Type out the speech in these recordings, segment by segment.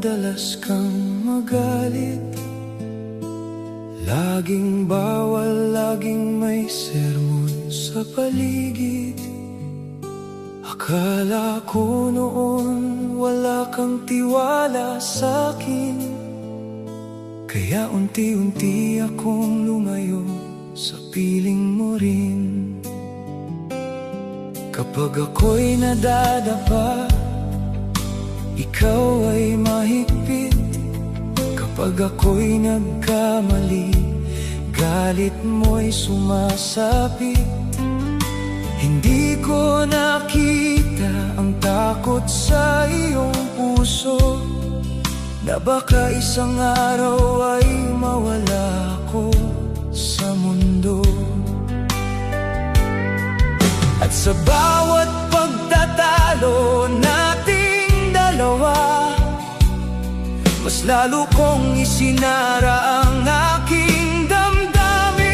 madalas kang magalit. Laging bawal, laging may sermon sa paligid. Akala ko noon wala kang tiwala sa'kin, kaya unti-unti akong lumayo sa piling mo rin. Kapag ako'y nadadapa, ikaw ay mahigpit. Kapag ako'y nagkamali, galit mo'y sumasapit. Hindi ko nakita ang takot sa iyong puso, na baka isang araw ay mawala ako sa mundo. At sa bawat pagtatalo nating dalawa, mas lalo kong isinara ang aking damdamin.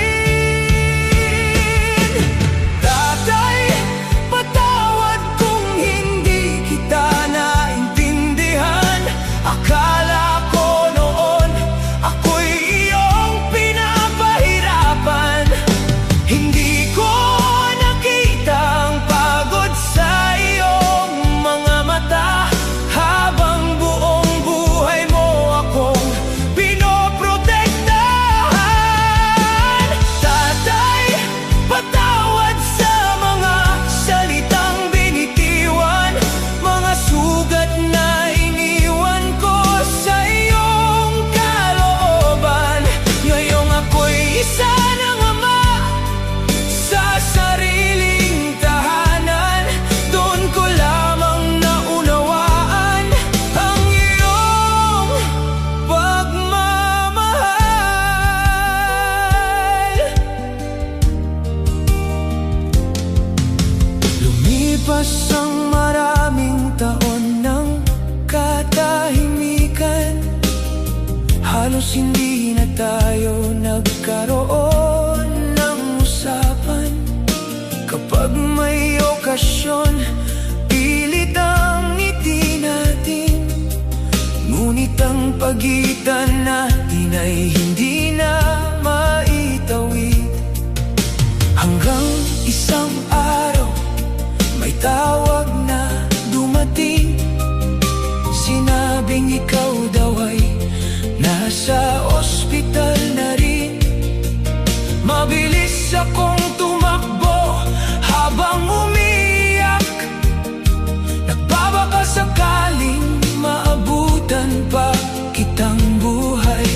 Tatay, patawad kung hindi kita naintindihan. Akala ko noon ako'y iyong pinapahirapan. Hindi ko nakita ang pagod sa iyong mga mata, habang buong buhay mo akong pinoprotektahan. Tatay, patawad sa mga salitang binitiwan, mga sugat na iniwan ko sa iyong kalooban. Ngayong ako'y isa ng ama sa sariling tahanan, doon ko lamang naunawaan ang iyong pagmamahal. Lumipas ang maraming taon ng katahimikan, halos hindi na tayo nagkaroon ng usapan. Kapag may okasyon, pilit ang ngiti natin, ngunit ang pagitan natin ay hindi na maitawid. Hanggang isang araw, may tawag na dumating. Sinabing ikaw daw ay nasa ospital na rin. Mabilis akong tumakbo habang umiiyak, nagbabaka sakaling maabutan pa kitang buhay.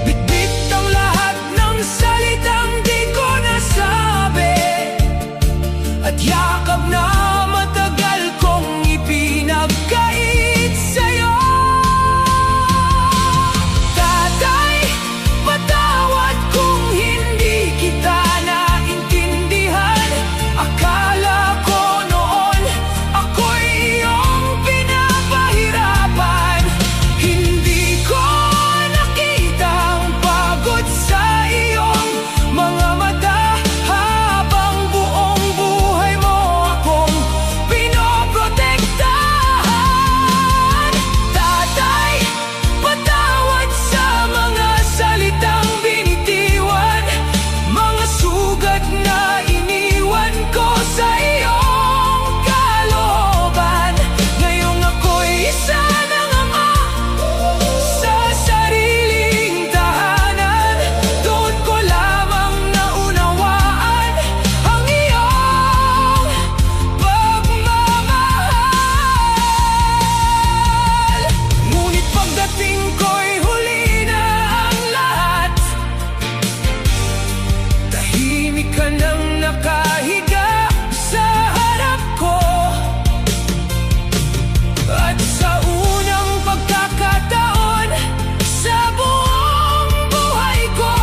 Bitbit ang lahat ng salitang di ko nasabi, at yakap na matagal kong ipinagkait sa'yo. Tatay, patawad kung hindi kita naintindihan. Akala ko noon ako'y iyong pinapahirapan. Hindi ko nakita ang pagod sa iyong mga mata, habang buong buhay mo akong pinoprotektahan. Tatay, patawad sa mga salitang binitiwan, mga sugat na iniwan ko sa iyong kalooban. Ngayong ako'y isa ng ama sa sariling tahanan, doon ko lamang naunawaan ang iyong pagmamahal. Ngunit pagdating ko'y huli na ang lahat, tahimik ka nang nakahiga sa harap ko. At sa unang pagkakataon sa buong buhay ko,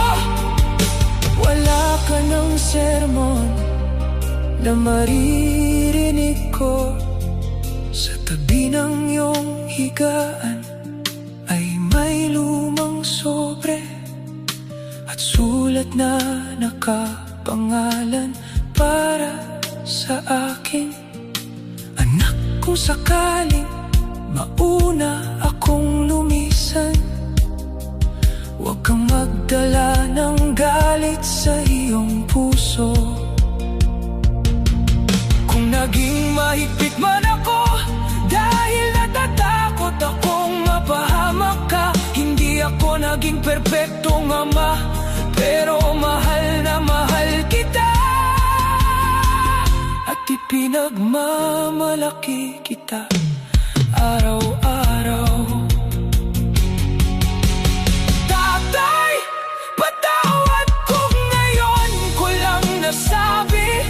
wala ka ng sermon na maririnig ko. Sa tabi ng iyong higaan ay may lumang sobre at sulat na nakapangalan para sa akin. Anak, kung sakaling mauna akong lumisan. Huwag kang magdala ng galit sa iyong puso. Kung naging mahigpit man ako dahil natatakot akong mapahamak ka, hindi ako naging perpektong ama, pero mahal na mahal kita. At ipinagmamalaki kita araw-araw. Tatay, patawad kung ngayon ko lang nasabi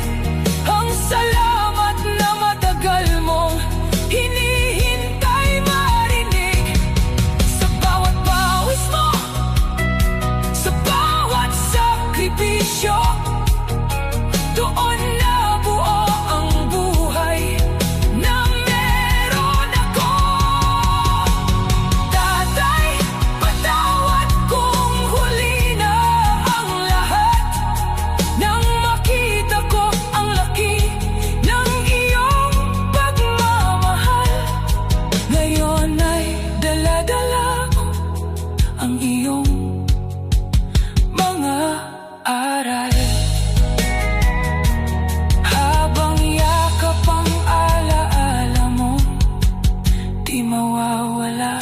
ang salamat na matagal mong hinihintay marinig. Sa bawat pawis mo, sa bawat sakripisyo, doon nabuo ang buhay na meron ako. Tatay, patawad kung huli na ang lahat, nang makita ko ang laki ng iyong pagmamahal. Ngayon ay dala-dala ko ang iyong mga aral. Habang yakap ang alaala mo, di mawawala.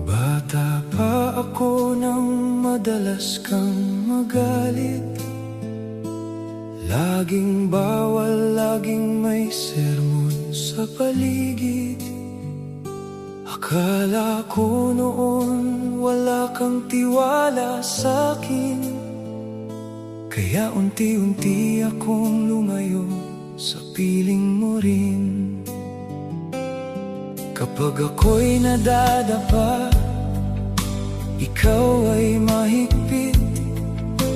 Bata pa ako nang madalas kang magalit. Laging bawal, laging may sermon sa paligid. Akala ko noon wala kang tiwala sa'kin, kaya unti-unti akong lumayo sa piling mo rin. Kapag ako'y nadadapa, ikaw ay mahigpit.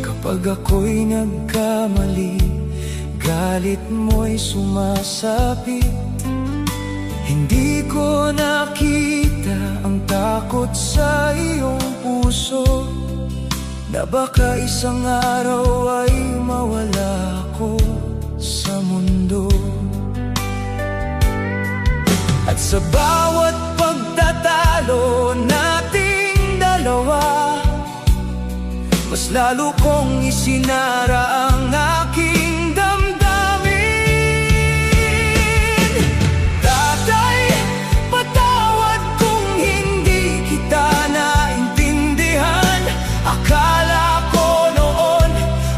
Kapag ako'y nagkamali, galit mo'y sumasapit. Hindi ko nakita ang takot sa iyong puso, na baka isang araw ay mawala ako sa mundo. At sa bawat pagtatalo nating dalawa, mas lalo kong isinara ang aking damdamin. Tatay, patawad kung hindi kita naintindihan. Akala ko noon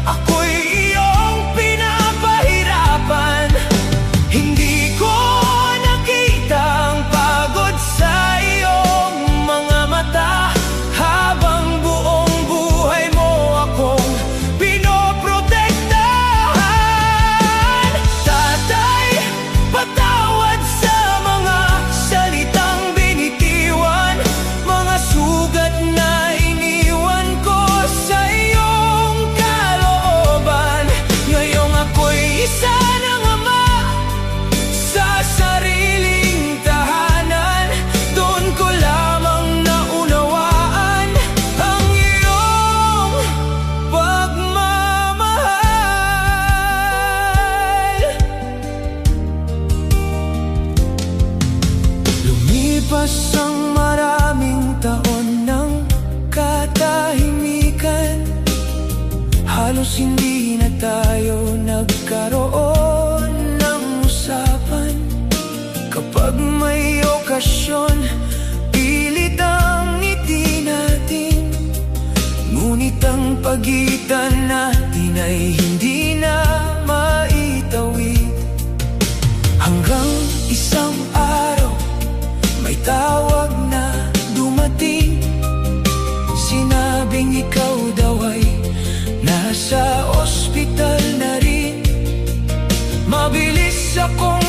ako'y iyong pinapahirapan. Hindi ko nakita ang pagod sa iyong mga mata, habang buong buhay mo akong pinoprotektahan. Tatay, patawad sa mga salitang binitiwan, mga sugat na iniwan ko sa iyong kalooban. Ngayong ako'y isa ng ama sa sariling tahanan, doon ko lamang naunawaan ang iyong pagmamahal. Lumipas ang maraming taon ng katahimikan, halos hindi na tayo nagkaroon ng usapan. Kapag may okasyon, pilit ang ngiti natin, ngunit ang pagitan natin ay hindi na maitawid. Hanggang isang araw, may tawag na dumating. Sinabing ikaw daw ay nasa ospital na rin. Mabilis akong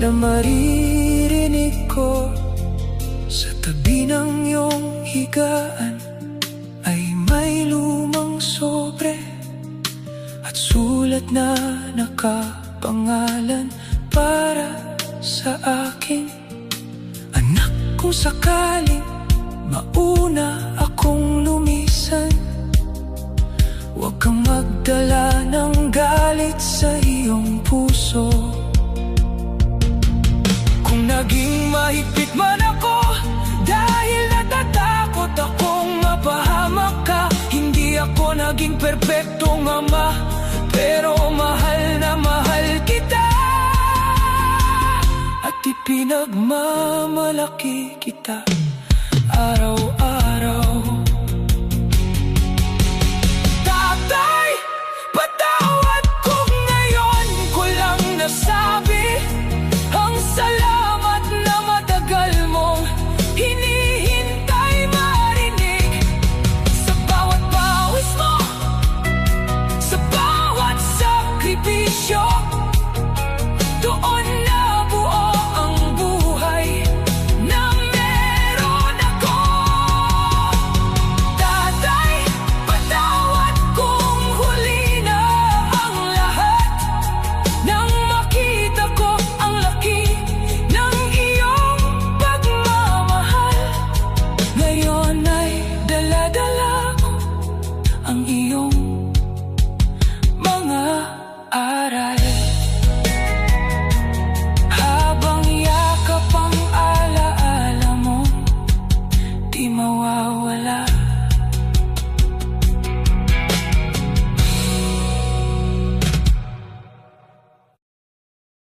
na maririnig ko. Sa tabi ng iyong higaan ay may lumang sobre at sulat na nakapangalan para sa akin. Anak, kung sakaling mauna akong lumisan, huwag kang magdala ng galit sa iyong puso. Kung naging mahigpit man ako dahil natatakot akong mapahamak ka, hindi ako naging perpektong ama, pero mahal na mahal kita. At ipinagmamalaki kita araw-araw.